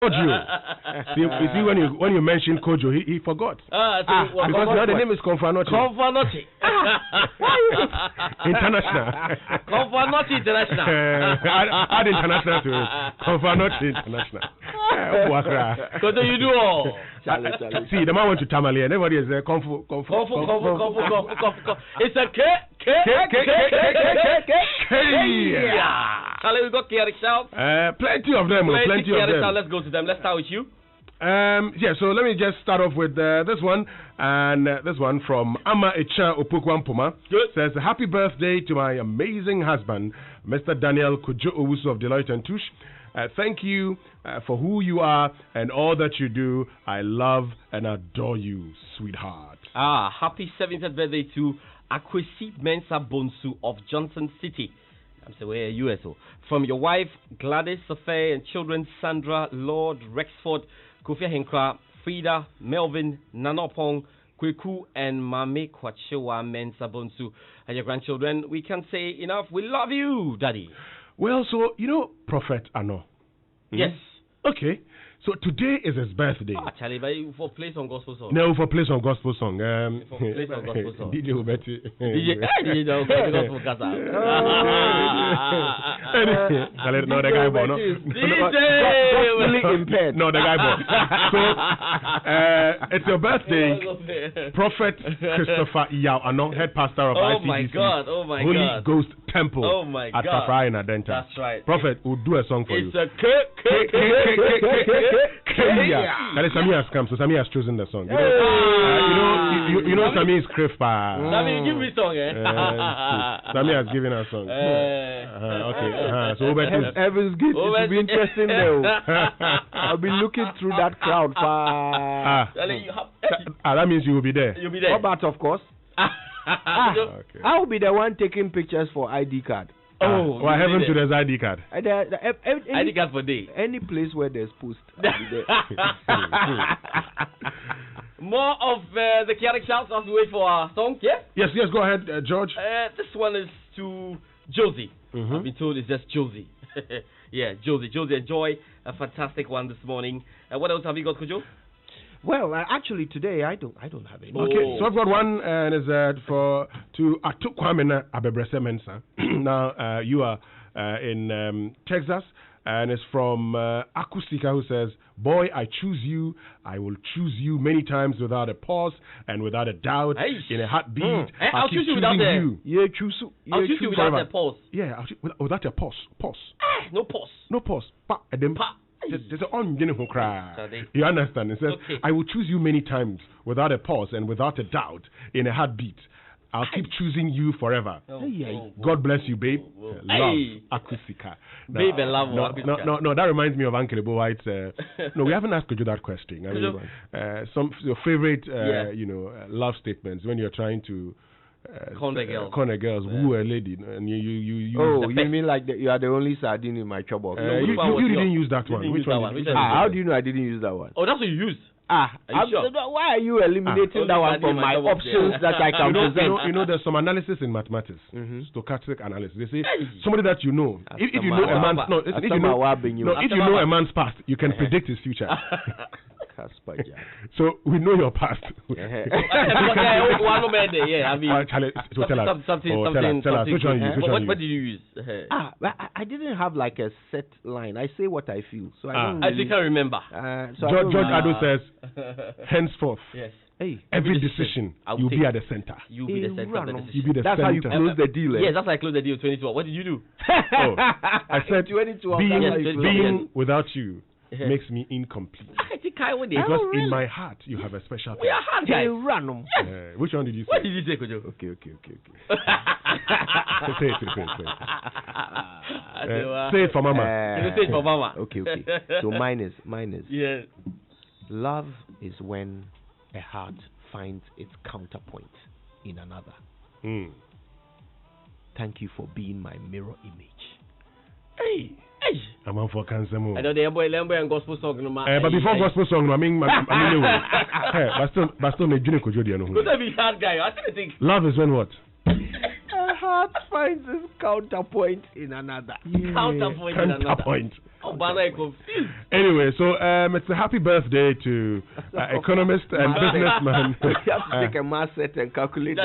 Kojo. see when you mentioned Kojo, he forgot. Because now the name is Confanotti. Confanotti. International. Confanotti International. Add international to it. Confanotti International. Kojo, you do all. See, the man went to Tamale and everybody is there. Confu. It's a K. Charlie, we got Kiari Shout. Plenty of them. Plenty of them. Let's go to them. Let's start with you. So let me just start off with this one. And this one from Ama Echa Opukwampoma says, happy birthday to my amazing husband, Mr. Daniel Kojo Owusu of Deloitte and Touche. Thank you for who you are and all that you do. I love and adore you, sweetheart. Happy 70th birthday to Akwesi Mensa Bonsu of Johnson City. I'm saying we're USO. From your wife Gladys Sophie and children Sandra, Lord, Rexford, Kofi Henkra, Frida, Melvin, Nanopong, Kweku, and Mame Kwachewa Mensa Bonsu. And your grandchildren, we can't say enough. We love you, Daddy. Well, so, Prophet Ano. Yes. Okay. So today is his birthday. Charlie, but for place on gospel song. No, for place on gospel song. For place on gospel song. DJ Ubeti. DJ gospel casa. No, the guy born. No, the guy born. So it's your birthday, Prophet Christopher Yao Ano, head pastor of ICGC. Holy Ghost Temple at Safra in Adenta. That's right. Prophet will do a song for you. It's a That is Sammy has come, so Sammy has chosen the song. You know Sammy is Krifa. Sammy, give me song, Sammy has given us song. Okay. So Heaven's Gate, it will be interesting though. I'll be looking through that crowd. That means you will be there. You'll be there. Robert, of course. Okay. I will be the one taking pictures for ID card. What happened to the ID card? ID card for day. Any place where there's post, I'll be there. More of the chaotic shouts as we wait for our song, yeah? Yes, go ahead, George. This one is to Josie. I've been told it's just Josie. Yeah, Josie. Josie, enjoy a fantastic one this morning. What else have you got, Kojo? Well, actually today I don't have any. Okay, so I've got one and is to Atukwamena Abebrese Mensa. Now you are in Texas, and it's from Akustika, who says, "Boy, I choose you. I will choose you many times without a pause and without a doubt. In a heartbeat, I'll choose you without you. Yeah, choose you. I'll choose you without a pause. Yeah, without a pause. No pause. No pause. You understand? It says, I will choose you many times without a pause and without a doubt in a heartbeat. I'll keep choosing you forever. God bless you, babe. Love, Akusika. Babe and love. No, that reminds me of Uncle Ebo White's. No, we haven't asked you that question. I mean, some your favorite, love statements when you're trying to corner girls, woo a lady, and you mean like you are the only sardine in my trouble? You didn't use that one. Which one? How do you know I didn't use that one? Oh, that's what you used. Sure? Why are you eliminating that one from my options that I can present? You know, there's some analysis in mathematics, stochastic analysis. They say somebody that you know, if you know a man's if you know a man's past, you can predict his future. So we know your past. Tell us. Which one you use? What did you use? I didn't have like a set line. I say what I feel. So I think I remember. George Ado says, henceforth, yes. Every decision, you'll be at the center. You'll be the center of the decision. You'll be the that's center. how you close the deal. Yes, that's how I closed the deal 2012. What did you do? I said, 2012. Being without you makes me incomplete. I think I would. Because in my heart, you have a special place. We are hard guys. Which one did you say? What did you say, Kojo? Okay. Say it for Mama. Say it for Mama. Okay. So mine is. Yeah. Love is when a heart finds its counterpoint in another. Thank you for being my mirror image. Hey. I'm on for cancer. I know the boy and gospel song. But before gospel song, I mean, but still, me Junior Kojo. Hard guy. I think. Love is when what? A heart finds its counterpoint in another. Counterpoint. Anyway, so it's a happy birthday to economist and businessman. You have to take a math set and calculate.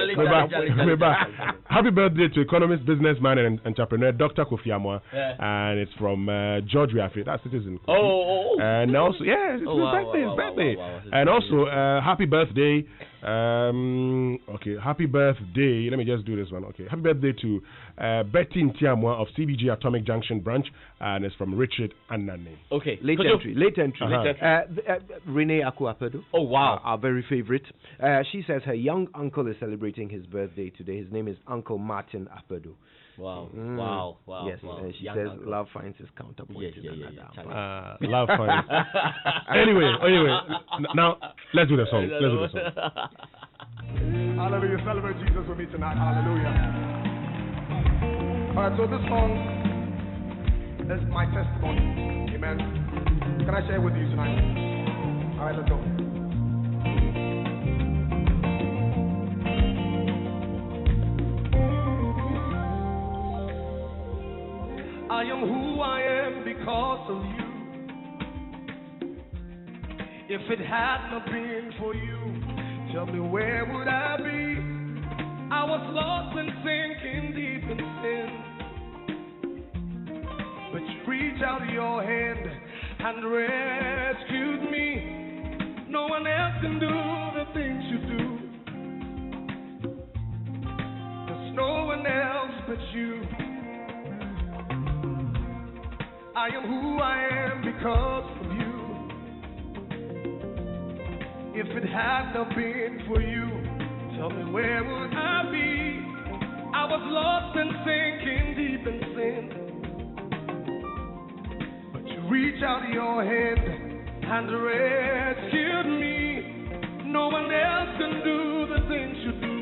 Happy birthday to economist, businessman, and entrepreneur Dr. Kofi Amoah, and it's from George Weafe. That's citizen. And also, it's his birthday. And also, happy birthday. Happy birthday. Let me just do this one. Okay, happy birthday to Betty Ntiamwa of CBG Atomic Junction branch, and it's from Richard Anane. Okay, late entry. Renee Akuapedo. Oh wow, our very favorite. She says her young uncle is celebrating his birthday today. His name is Uncle Martin Apedo. Wow. Yes, and she says uncle. Love finds its counterpoint. Love finds. Anyway, now let's do the song. Hallelujah, celebrate Jesus with me tonight. Hallelujah. All right, so this song is my testimony. Amen. Can I share it with you tonight? All right, let's go. I am who I am because of you. If it had not been for you, tell me where would I be? I was lost and sinking deep in sin, but you reached out your hand and rescued me. No one else can do the things you do. There's no one else but you. I am who I am because of you. If it had not been for you, tell me where would I be? I was lost and sinking deep in sin, but you reached out your hand and rescued me. No one else can do the things you do.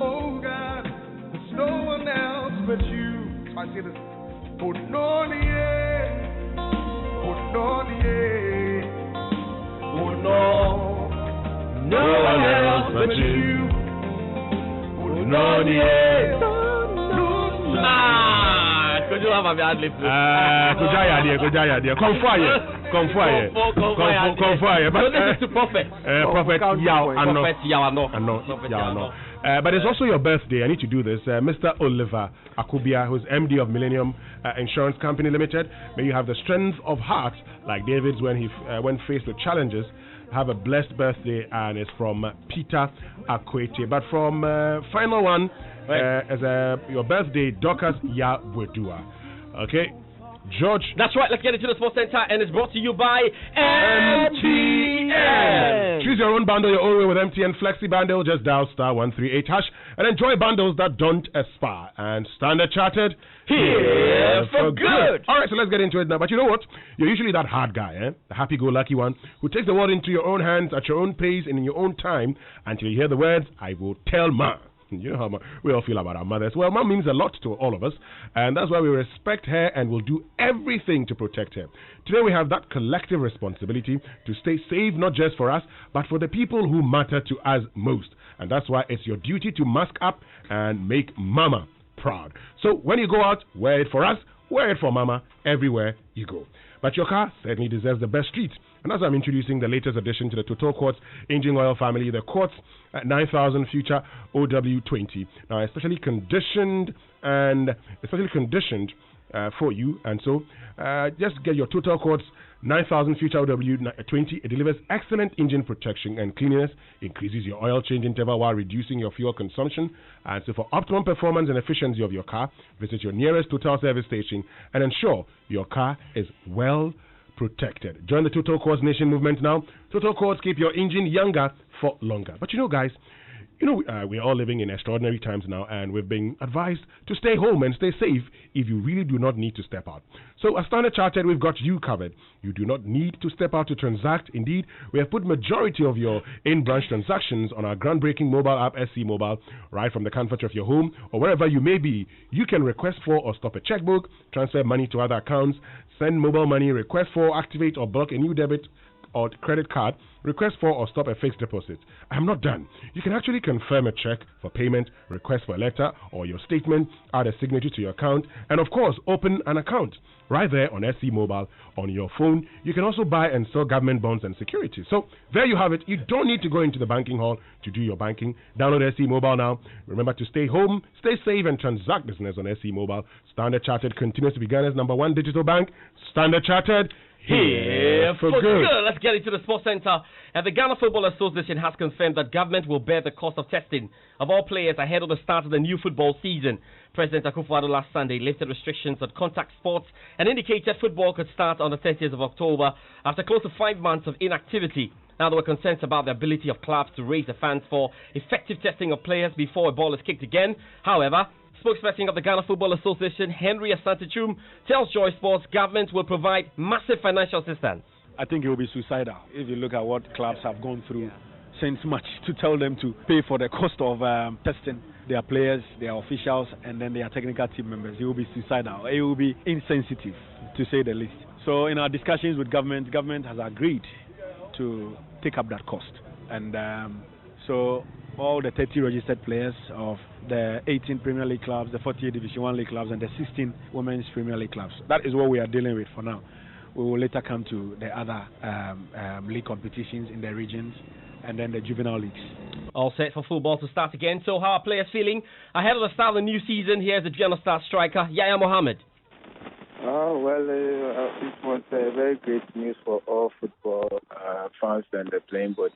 Oh God, there's no one else but you. So I say this. Oh no, no one else but you. But it's also your birthday. I need to do this. Mr. Oliver Akubia, who's MD of Millennium Insurance Company Limited. May you have the strength of heart like David's when faced with challenges. Have a blessed birthday, and it's from Peter Akwete. But from final one, as your birthday, Dorcas Yabwedua. Okay, George. That's right. Let's get into the Sports Center, and it's brought to you by MTN. Choose your own bundle your own way with MTN Flexi Bundle. Just dial *138# and enjoy bundles that don't expire. And Standard Chartered, here for good. All right, so let's get into it now. But you know what? You're usually that hard guy, the happy-go-lucky one who takes the world into your own hands at your own pace and in your own time until you hear the words, "I will tell Ma." You know how we all feel about our mothers. Well, Mom means a lot to all of us, and that's why we respect her and will do everything to protect her. Today we have that collective responsibility to stay safe, not just for us, but for the people who matter to us most. And that's why it's your duty to mask up and make Mama proud. So when you go out, wear it for us, wear it for Mama everywhere you go. But your car certainly deserves the best treat. And as I'm introducing the latest addition to the Total Quartz engine oil family, the Quartz 9000 Future OW20. Now, especially conditioned for you. And so, just get your Total Quartz 9000 Future OW20. It delivers excellent engine protection and cleanliness, increases your oil change interval while reducing your fuel consumption. And so, for optimum performance and efficiency of your car, visit your nearest Total service station and ensure your car is well protected. Join the Total Quartz Nation movement now. Total Quartz keep your engine younger for longer. But guys, we're all living in extraordinary times now, and we've been advised to stay home and stay safe if you really do not need to step out. So at Standard Chartered, we've got you covered. You do not need to step out to transact. Indeed, we have put majority of your in-branch transactions on our groundbreaking mobile app, SC Mobile, right from the comfort of your home or wherever you may be. You can request for or stop a checkbook, transfer money to other accounts, send mobile money, request for, activate or block a new debit or credit card, request for or stop a fixed deposit. I'm not done. You can actually confirm a check for payment, request for a letter or your statement, add a signature to your account, and of course, open an account. Right there on SC Mobile on your phone. You can also buy and sell government bonds and securities. So there you have it. You don't need to go into the banking hall to do your banking. Download SC Mobile now. Remember to stay home, stay safe, and transact business on SC Mobile. Standard Chartered continues to be Ghana's #1 digital bank. Standard Chartered, here for good. Let's get into the Sports Center. And the Ghana Football Association has confirmed that government will bear the cost of testing of all players ahead of the start of the new football season. President Akufo-Addo last Sunday lifted restrictions on contact sports and indicated football could start on the 30th of October after close to 5 months of inactivity. Now, there were concerns about the ability of clubs to raise the funds for effective testing of players before a ball is kicked again. However, spokesperson of the Ghana Football Association, Henry Asante-Chum, tells Joy Sports government will provide massive financial assistance. I think it will be suicidal if you look at what clubs have gone through since March to tell them to pay for the cost of testing their players, their officials, and then their technical team members. It will be suicidal. It will be insensitive, to say the least. So in our discussions with government has agreed to take up that cost. And so all the 30 registered players of the 18 Premier League clubs, the 48 Division 1 League clubs, and the 16 Women's Premier League clubs. That is what we are dealing with for now. We will later come to the other league competitions in the regions and then the juvenile leagues. All set for football to start again. So how are players feeling ahead of the start of the new season? Here's the General Star striker, Yaya Mohammed. It was very great news for all football fans and the playing body,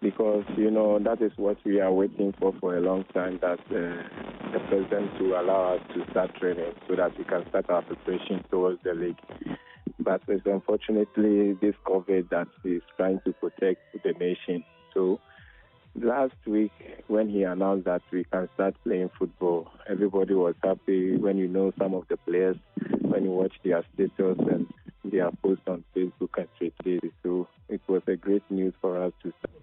because, that is what we are waiting for a long time, that the president will allow us to start training so that we can start our preparation towards the league. But it's unfortunately this COVID that is trying to protect the nation. So last week when he announced that we can start playing football, everybody was happy. When some of the players, when you watch their status and their posts on Facebook and Twitter, so it was a great news for us to start.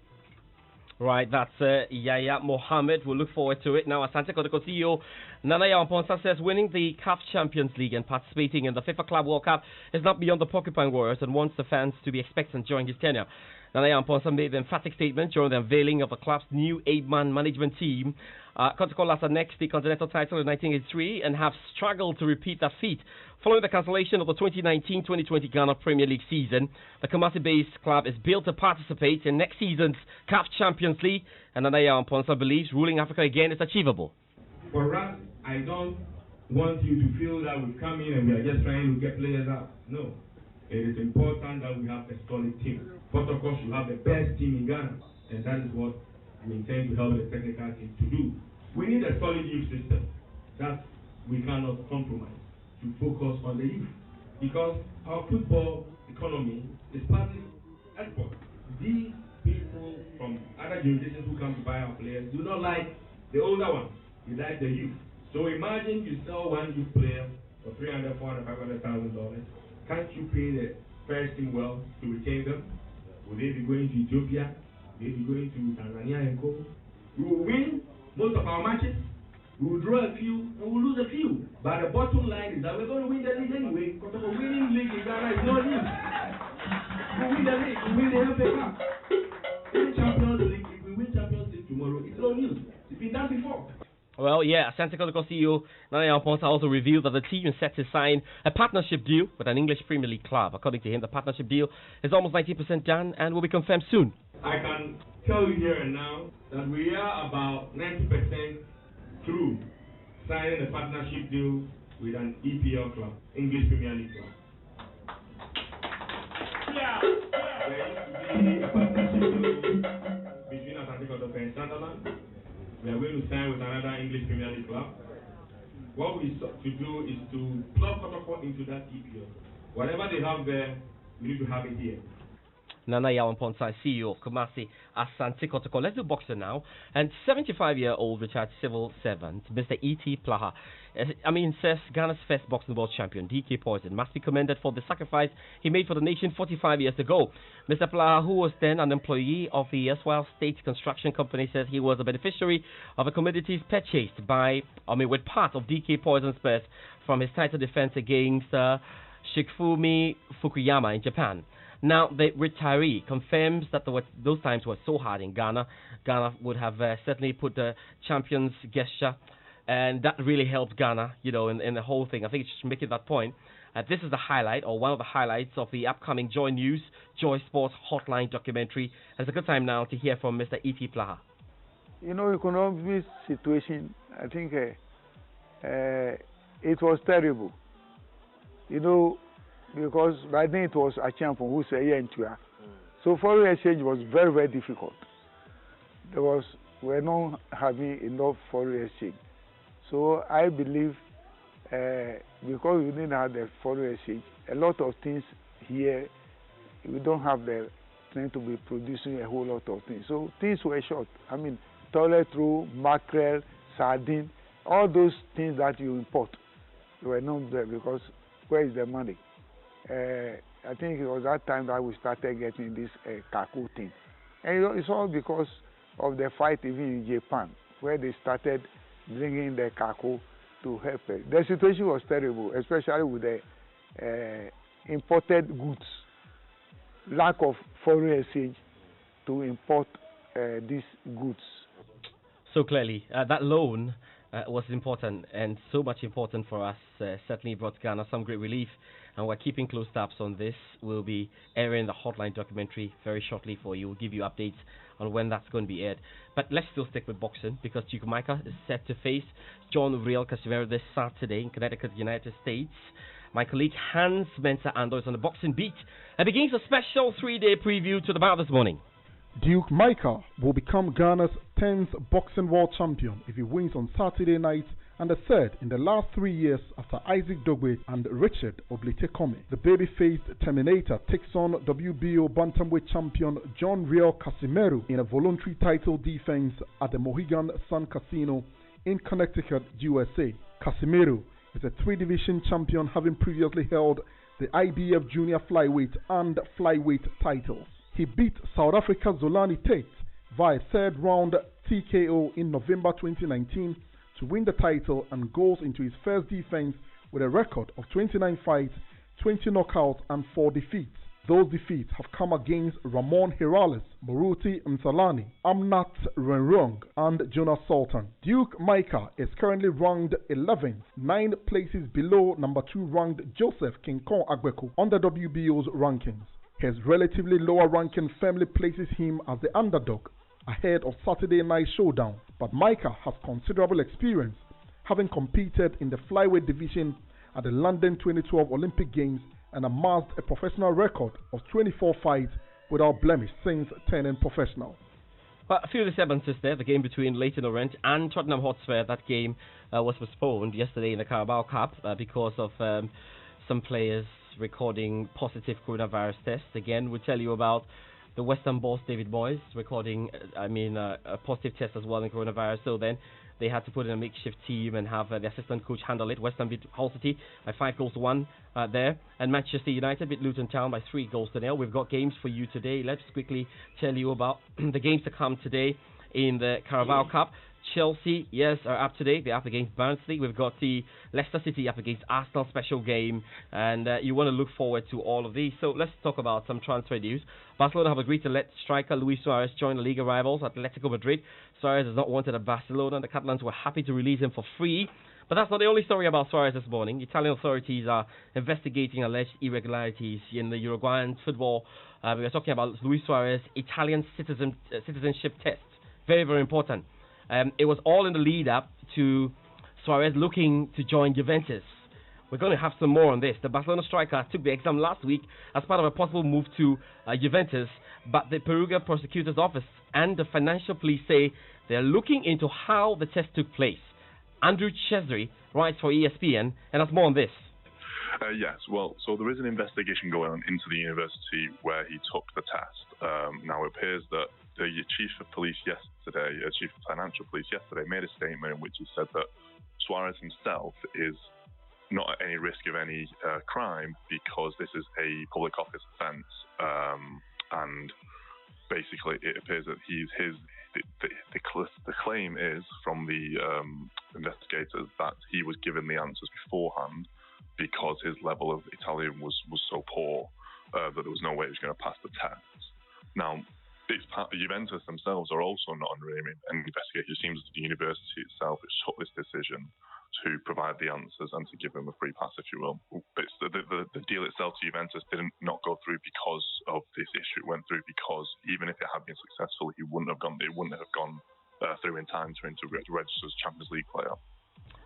Right, that's Yaya Mohammed. We'll look forward to it. Now, Asante Kotoko CEO Nana Yaw-Amponsah says winning the CAF Champions League and participating in the FIFA Club World Cup is not beyond the Porcupine Warriors and wants the fans to be expectant during his tenure. Nana Yaw-Amponsah made the emphatic statement during the unveiling of the club's new 8-man management team. Kotoko last annexed the Continental title in 1983 and have struggled to repeat that feat. Following the cancellation of the 2019-2020 Ghana Premier League season, the Kumasi-based club is built to participate in next season's CAF Champions League, and Nana Yaw-Amponsah believes ruling Africa again is achievable. For us, I don't want you to feel that we come in and we are just trying to get players out. No. It is important that we have a solid team. First of course, you have the best team in Ghana, and that is what we intend to help the technical team to do. We need a solid youth system that we cannot compromise to focus on the youth, because our football economy is partly export. These people from other jurisdictions who come to buy our players do not like the older ones, they like the youth. So imagine you sell one youth player for $300,000, $400,000, $500,000. Can't you pay the first team well to retain them? Will they be going to Ethiopia? Will they be going to Tanzania and Co? We will win most of our matches. We will draw a few and we'll lose a few. But the bottom line is that we're going to win the league anyway, because of a winning league in Ghana is no news. We win the league, we win the FA Cup. In Champions League, if we win Champions League tomorrow, it's no news. It's been done before. Well, yeah, Asante Kotoko CEO Nana Yaw-Amponsah also revealed that the team is set to sign a partnership deal with an English Premier League club. According to him, the partnership deal is almost 90% done and will be confirmed soon. I can tell you here and now that we are about 90% through signing a partnership deal with an EPL club, English Premier League club. There used to be a partnership deal between Asante Kotoko and Sunderland. We are going to sign with another English Premier League club. What we sought to do is to plug Kotoko into that EPL. Whatever they have there, we need to have it here. Nana Yaw-Amponsah, CEO of Kumasi Asante Kotoko. Let's do boxing now. And 75-year-old retired civil servant, Mr. E.T. Plaha, says Ghana's first boxing world champion, DK Poison, must be commended for the sacrifice he made for the nation 45 years ago. Mr. Plaha, who was then an employee of the Eswell State Construction Company, says he was a beneficiary of a commodities purchased with part of DK Poison's purse from his title defense against Shikifumi Fukuyama in Japan. Now, the retiree confirms that those times were so hard in Ghana. Ghana would have certainly put the champions gesture, and that really helped Ghana, in the whole thing. I think it's just making that point. This is the highlight, or one of the highlights, of the upcoming Joy News, Joy Sports Hotline documentary. And it's a good time now to hear from Mr. E.P. Plaha. Economic situation, I think it was terrible. Because by then it was a champion who said, so foreign exchange was very, very difficult. We're not having enough foreign exchange. So I believe because we didn't have the foreign exchange, a lot of things here, we don't have the strength to be producing a whole lot of things. So things were short. I mean, toilet roll, mackerel, sardine, all those things that you import, they were not there because where is the money? I think it was that time that we started getting this kaku thing. And it's all because of the fight even in Japan, where they started bringing the kaku to help it. The situation was terrible, especially with the imported goods. Lack of foreign exchange to import these goods. So clearly, that loan was important, and so much important for us. Certainly brought Ghana some great relief, and we're keeping close tabs on this. We'll be airing the Hotline documentary very shortly for you. We'll give you updates on when that's going to be aired. But let's still stick with boxing, because Duke Micah is set to face John Riel Casimero this Saturday in Connecticut, United States. My colleague Hans Mensah-Ando is on the boxing beat and begins a special 3-day preview to the bout this morning. Duke Micah will become Ghana's 10th boxing world champion if he wins on Saturday night, and the third in the last 3 years after Isaac Dogbe and Richard Oblite-Kome. The baby-faced Terminator takes on WBO bantamweight champion John Riel Casimero in a voluntary title defense at the Mohegan Sun Casino in Connecticut, USA. Casimero is a 3-division champion, having previously held the IBF junior flyweight and flyweight titles. He beat South Africa's Zolani Tate via third-round TKO in November 2019 to win the title, and goes into his first defense with a record of 29 fights, 20 knockouts, and 4 defeats. Those defeats have come against Ramon Hirales, Moruti Msalani, Amnat Renrong, and Jonas Sultan. Duke Micah is currently ranked 11th, 9 places below number 2 ranked Joseph King Kong Agbeku on the WBO's rankings. His relatively lower ranking firmly places him as the underdog ahead of Saturday night showdown, but Micah has considerable experience, having competed in the flyweight division at the London 2012 Olympic Games and amassed a professional record of 24 fights without blemish since turning professional. Well, a few disturbances there. The game between Leyton Orient and Tottenham Hotspur, that game was postponed yesterday in the Carabao Cup because of some players recording positive coronavirus tests. Again, we'll tell you about the West Ham boss David Moyes recording a positive test as well in coronavirus. So then they had to put in a makeshift team and have the assistant coach handle it. West Ham beat Hull City by 5-1 there, and Manchester United beat Luton Town by 3-0. We've got games for you today. Let's quickly tell you about the games to come today in the Carabao Cup. Chelsea, yes, are up today. They're up against Barnsley. We've got the Leicester City up against Arsenal special game, and you want to look forward to all of these. So let's talk about some transfer news. Barcelona have agreed to let striker Luis Suarez join the Liga rivals Atletico Madrid. Suarez is not wanted at Barcelona, and the Catalans were happy to release him for free. But that's not the only story about Suarez this morning. Italian authorities are investigating alleged irregularities in the Uruguayan football. We are talking about Luis Suarez Italian citizenship test. Very, very important. It was all in the lead up to Suarez looking to join Juventus. We're going to have some more on this. The Barcelona striker took the exam last week as part of a possible move to Juventus, but the Perugia prosecutor's office and the financial police say they're looking into how the test took place. Andrew Chesney writes for ESPN and has more on this. Yes, well, so there is an investigation going on into the university where he took the test. Now, it appears that the chief of financial police yesterday made a statement in which he said that Suarez himself is not at any risk of any crime because this is a public office offence, and basically it appears that the claim is from the investigators that he was given the answers beforehand because his level of Italian was so poor that there was no way he was going to pass the test. Now, Juventus themselves are also not under any investigation. It seems that the university itself has took this decision to provide the answers and to give them a free pass, if you will. But the deal itself to Juventus did not go through because of this issue. It went through because even if it had been successful, it wouldn't have gone through in time to register as Champions League player.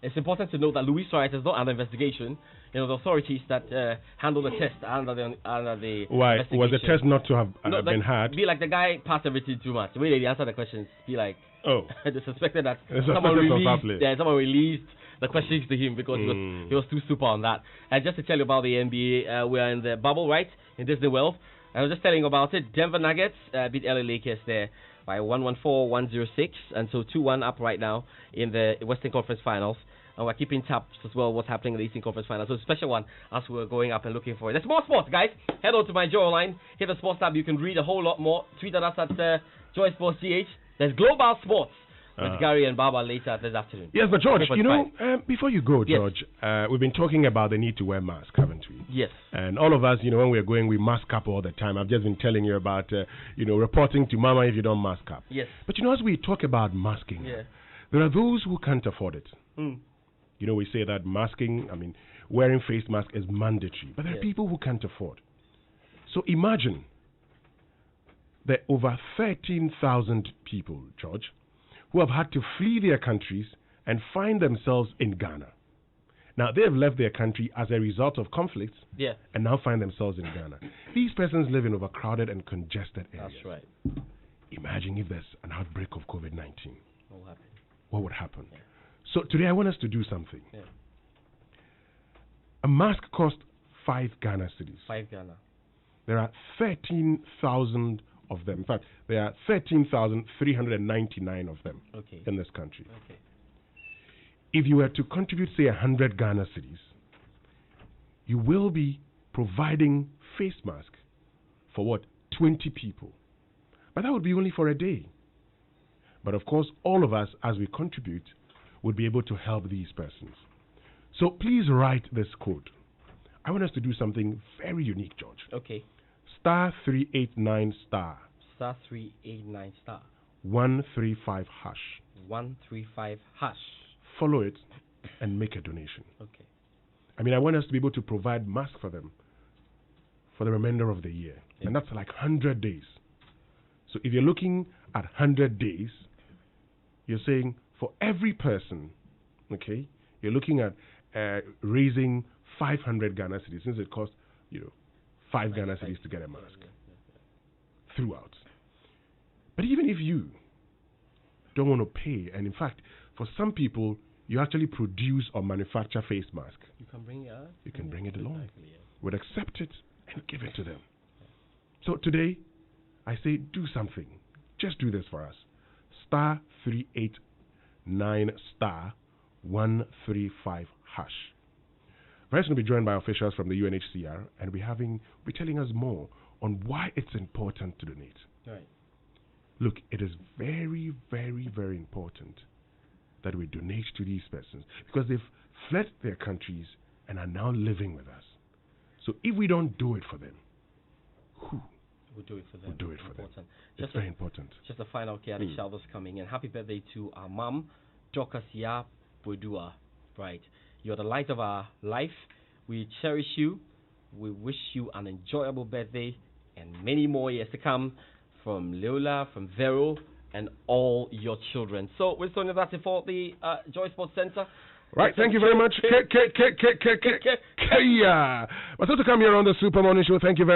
It's important to note that Luis Suarez is not under investigation. The authorities that handle the test under the Why investigation. was the test not to have been had? Be like the guy passed everything too much. The way they answer the questions, be like, oh, they suspected that someone released the questions to him because he was too super on that. And just to tell you about the NBA, we are in the bubble, right, in Disney World. I was just telling you about it. Denver Nuggets beat LA Lakers there by 114-106, and so 2-1 up right now in the Western Conference Finals. And we're keeping tabs as well what's happening in the Eastern Conference Finals. So a special one as we're going up and looking for it. There's more sports, guys. Head on to my Joy Online. Hit the sports tab. You can read a whole lot more. Tweet at us at Joy Sports GH. There's Global Sports with Gary and Baba later this afternoon. Yes, but George, before you go, George, we've been talking about the need to wear masks, haven't we? Yes. And all of us, when we're going, we mask up all the time. I've just been telling you about, reporting to Mama if you don't mask up. Yes. But as we talk about masking, there are those who can't afford it. We say that masking, wearing face mask is mandatory, but there are people who can't afford. So imagine there are over 13,000 people, George, who have had to flee their countries and find themselves in Ghana. Now, they have left their country as a result of conflicts and now find themselves in Ghana. These persons live in overcrowded and congested areas. That's right. Imagine if there's an outbreak of COVID-19. What would happen? Yeah. So today I want us to do something. Yeah. A mask costs 5 Ghana cedis. 5 Ghana. There are 13,000 of them. In fact, there are 13,399 of them in this country. Okay. If you were to contribute, say, 100 Ghana cedis, you will be providing face mask for 20 people. But that would be only for a day. But of course, all of us, as we contribute, would be able to help these persons. So please write this code. I want us to do something very unique, George. Okay. *389*. *389*. 135 hash. 135 hash. Follow it and make a donation. Okay. I want us to be able to provide masks for them for the remainder of the year. Yeah. And that's like 100 days. So if you're looking at 100 days, you're saying for every person, you're looking at raising 500 Ghana cedis, since it costs, 5 Ghana cedis to get a mask throughout. But even if you don't want to pay, and in fact, for some people, you actually produce or manufacture face mask. You can bring it. You can bring it along. We'll accept it and give it to them. So today, I say do something. Just do this for us. *389*135 hash. We're going to be joined by officials from the UNHCR, and we're telling us more on why it's important to donate. Right. Look, it is very, very, very important that we donate to these persons because they've fled their countries and are now living with us. So if we don't do it for them, who? We'll do it for them. We'll do it for them. It's very important. Just a final chaotic showers coming in. Happy birthday to our mom, Dorcas Budua. Right. You're the light of our life. We cherish you. We wish you an enjoyable birthday and many more years to come from Leola, from Vero, and all your children. So, we're Sonia, that's it for the Joy Sports Center. Right, thank you very much. What's to come here on the Super Morning Show? Thank you very much.